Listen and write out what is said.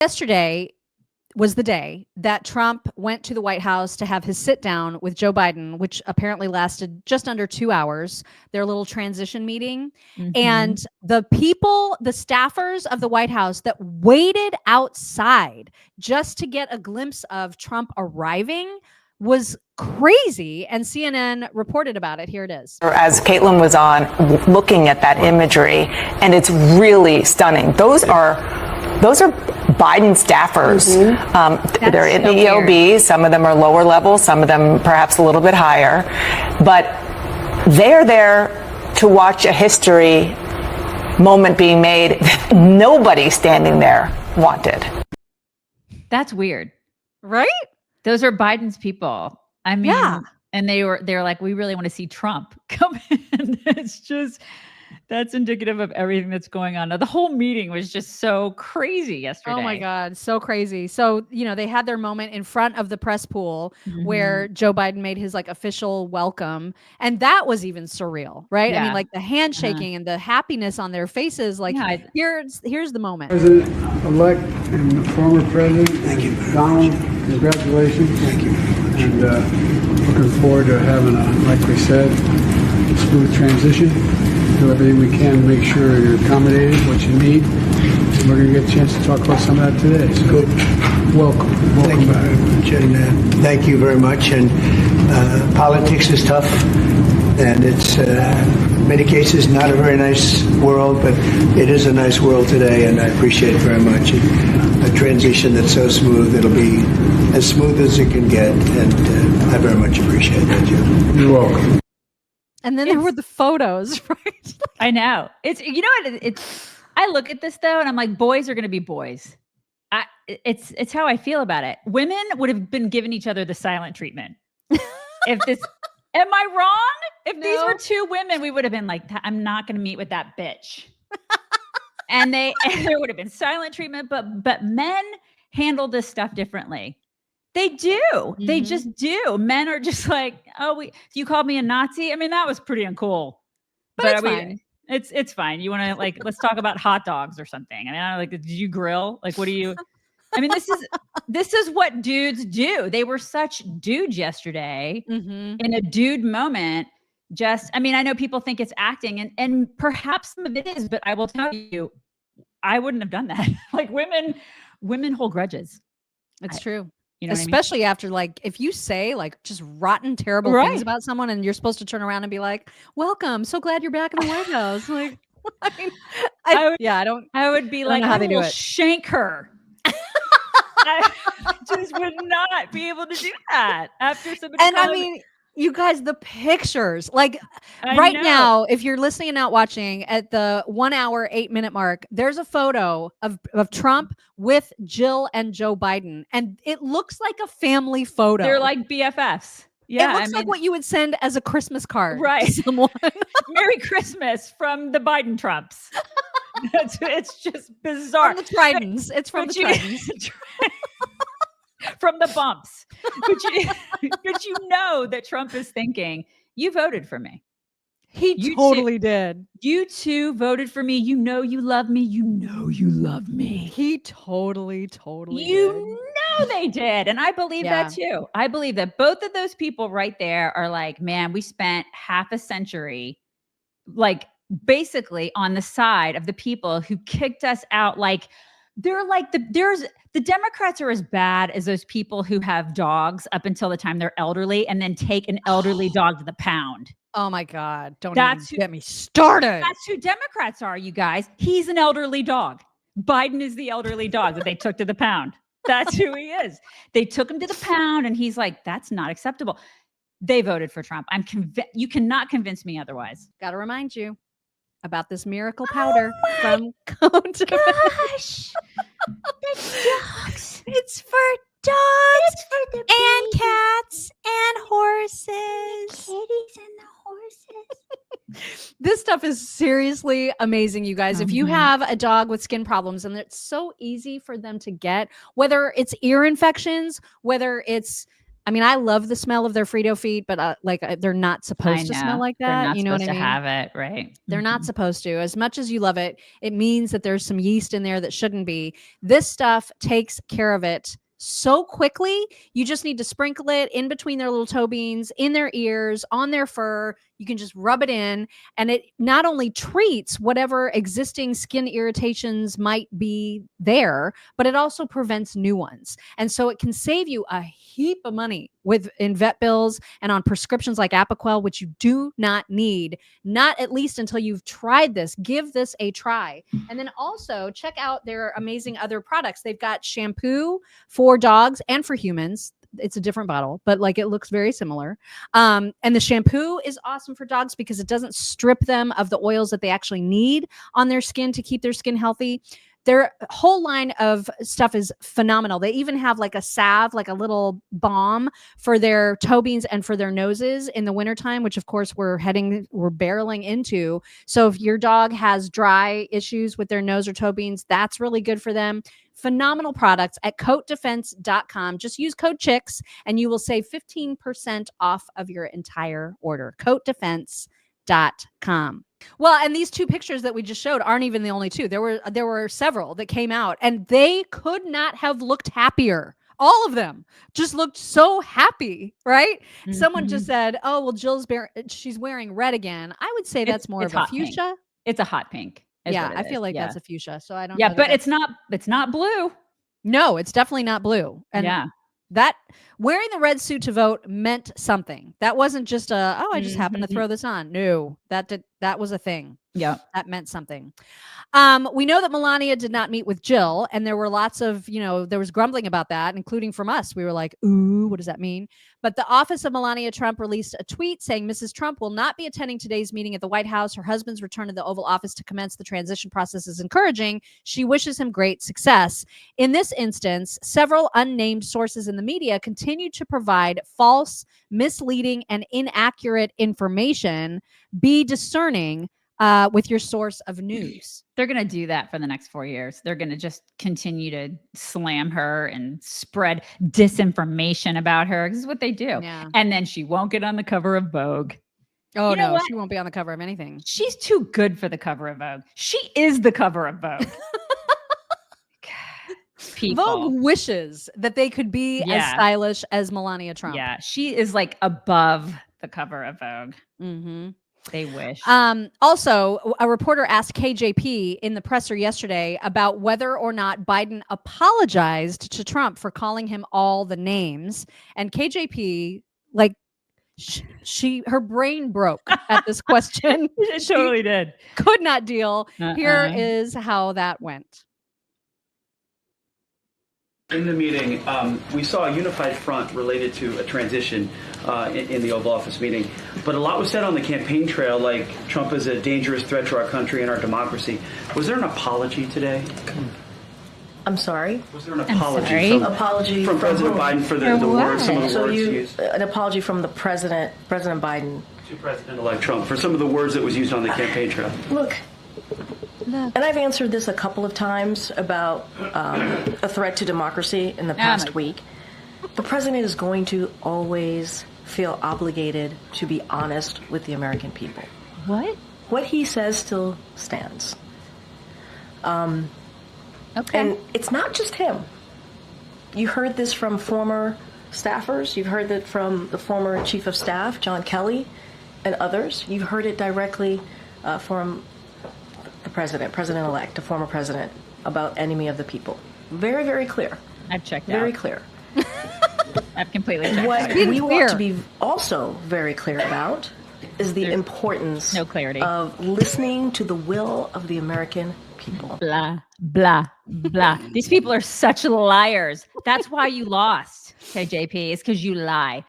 Yesterday was the day that Trump went to the White House to have his sit down with Joe Biden, which apparently lasted just under 2 hours, their little transition meeting. And the people, the staffers of the White House that waited outside just to get a glimpse of Trump arriving was crazy. And CNN reported about it. Here it is. As Caitlin was on, looking at that imagery, and it's really stunning. Those are Biden staffers. They're in the EOB. Some of them are lower level, some of them perhaps a little bit higher. But they're there to watch a history moment being made that nobody standing there wanted. That's weird. Right? Those are Biden's people. I mean, yeah. And they're like, we really want to see Trump come in. It's just, that's indicative of everything that's going on. Now, the whole meeting was just so crazy yesterday. Oh my God, so crazy. So, they had their moment in front of the press pool where Joe Biden made his like official welcome. And that was even surreal, right? Yeah. I mean, like the handshaking and the happiness on their faces. Like, here's the moment. President-elect and former President. Thank you. Donald, congratulations. Thank you. And looking forward to having like we said, smooth transition. Do everything we can to make sure you're accommodated, what you need. And we're going to get a chance to talk about some of that today. So good. Welcome Thank you back. very much. And thank you very much. And politics is tough. And it's, in many cases, not a very nice world, but it is a nice world today, and I appreciate it very much. And a transition that's so smooth, it'll be as smooth as it can get, and I very much appreciate that, Jim. You're welcome. And then there were the photos, right? I know. It's, I look at this though, and I'm like, boys are going to be boys. It's how I feel about it. Women would have been giving each other the silent treatment. If this, am I wrong? If these were two women, we would have been like, I'm not going to meet with that bitch. and there would have been silent treatment, but men handle this stuff differently. They do. They just do. Men are just like, you called me a Nazi? I mean, that was pretty uncool. But it's fine. It's fine. You want to let's talk about hot dogs or something. I mean, I don't did you grill? Like, what do you, I mean, this is what dudes do. They were such dudes yesterday in a dude moment. I mean, I know people think it's acting and perhaps some of it is, but I will tell you, I wouldn't have done that. Like women hold grudges. It's true. You know especially after if you say just rotten, terrible things about someone and you're supposed to turn around and be like, welcome. So glad you're back in the White House. Like, I mean, I would be like, I will shank her. I just would not be able to do that after somebody. And I mean, you guys, the pictures, right now, if you're listening and not watching at the 1 hour, 8 minute mark, there's a photo of Trump with Jill and Joe Biden. And it looks like a family photo. They're like BFFs. Yeah. It looks like what you would send as a Christmas card. Right. To someone. Merry Christmas from the Biden Trumps. It's just bizarre. From the Tridents. It's from the Tridents. From the bumps. But you know that Trump is thinking, you voted for me. He totally did. You two voted for me. You know you love me. You know you love me. He totally You did. know they did. And I believe that too. I believe that both of those people right there are like, man, we spent half a century basically on the side of the people who kicked us out. They're like the Democrats are as bad as those people who have dogs up until the time they're elderly and then take an elderly dog to the pound. Oh my God. Don't even get me started. That's who Democrats are, you guys. He's an elderly dog. Biden is the elderly dog that they took to the pound. That's who he is. They took him to the pound and he's like, that's not acceptable. They voted for Trump. I'm convinced. You cannot convince me otherwise. Got to remind you about this miracle powder from Gosh. Dogs. It's for dogs. It's for the and cats and horses. The kitties and the horses. This stuff is seriously amazing, you guys. If you have a dog with skin problems, and it's so easy for them to get, whether it's ear infections, whether it's I mean, I love the smell of their Frito feet, but they're not supposed to smell like They're that. not You know what I supposed to mean? have it, right? They're not Mhm. supposed to. As much as you love it, it means that there's some yeast in there that shouldn't be. This stuff takes care of it so quickly. You just need to sprinkle it in between their little toe beans, in their ears, on their fur. You can just rub it in, and it not only treats whatever existing skin irritations might be there, but it also prevents new ones. And so it can save you a heap of money in vet bills and on prescriptions like Apoquel, which you do not need, not at least until you've tried this. Give this a try. And then also check out their amazing other products. They've got shampoo for dogs and for humans. It's a different bottle, but like it looks very similar. And the shampoo is awesome for dogs because it doesn't strip them of the oils that they actually need on their skin to keep their skin healthy. Their whole line of stuff is phenomenal. They even have like a salve, like a little balm for their toe beans and for their noses in the wintertime, which of course we're barreling into. So if your dog has dry issues with their nose or toe beans, that's really good for them. Phenomenal products at coatdefense.com. Just use code CHICKS and you will save 15% off of your entire order. coatdefense.com. Well, and these two pictures that we just showed aren't even the only two. There were several that came out, and they could not have looked happier. All of them just looked so happy, right? Mm-hmm. Someone just said, "Oh, well, she's wearing red again." I would say that's more of a fuchsia. Pink. It's a hot pink. Yeah, I feel like that's a fuchsia. So I don't. Yeah, but it's not blue. No, it's definitely not blue. And that wearing the red suit to vote meant something. That wasn't just I just happened to throw this on. No, that was a thing. Yeah. That meant something. We know that Melania did not meet with Jill, and there were lots of, there was grumbling about that, including from us. We were like, ooh, what does that mean? But the office of Melania Trump released a tweet saying Mrs. Trump will not be attending today's meeting at the White House. Her husband's return to the Oval Office to commence the transition process is encouraging. She wishes him great success. In this instance, several unnamed sources in the media continue to provide false, misleading, and inaccurate information. Be discerning with your source of news. They're going to do that for the next 4 years. They're going to just continue to slam her and spread disinformation about her. This is what they do. Yeah. And then she won't get on the cover of Vogue. Oh, no, she won't be on the cover of anything. She's too good for the cover of Vogue. She is the cover of Vogue. Vogue wishes that they could be as stylish as Melania Trump. Yeah, she is like above the cover of Vogue. Mm-hmm. They wish. Also, a reporter asked KJP in the presser yesterday about whether or not Biden apologized to Trump for calling him all the names. And KJP, like, her brain broke at this question. It totally did. Could not deal. Here is how that went. In the meeting, we saw a unified front related to a transition in the Oval Office meeting. But a lot was said on the campaign trail, like Trump is a dangerous threat to our country and our democracy. Was there an apology today? I'm sorry? Was there an apology from President Biden for the words, some of the words used? An apology from the President Biden. To President-elect Trump for some of the words that was used on the campaign trail. Look. And I've answered this a couple of times about a threat to democracy in the past week. The president is going to always feel obligated to be honest with the American people. What? What he says still stands. Okay. And it's not just him. You heard this from former staffers. You've heard it from the former chief of staff, John Kelly, and others. You've heard it directly from the president-elect, the former president, about enemy of the people. Very, very clear. I've checked very clear. I've completely checked what out. We want to be also very clear about is the importance of listening to the will of the American people. Blah, blah, blah. These people are such liars. That's why you lost, KJP, is because you lie.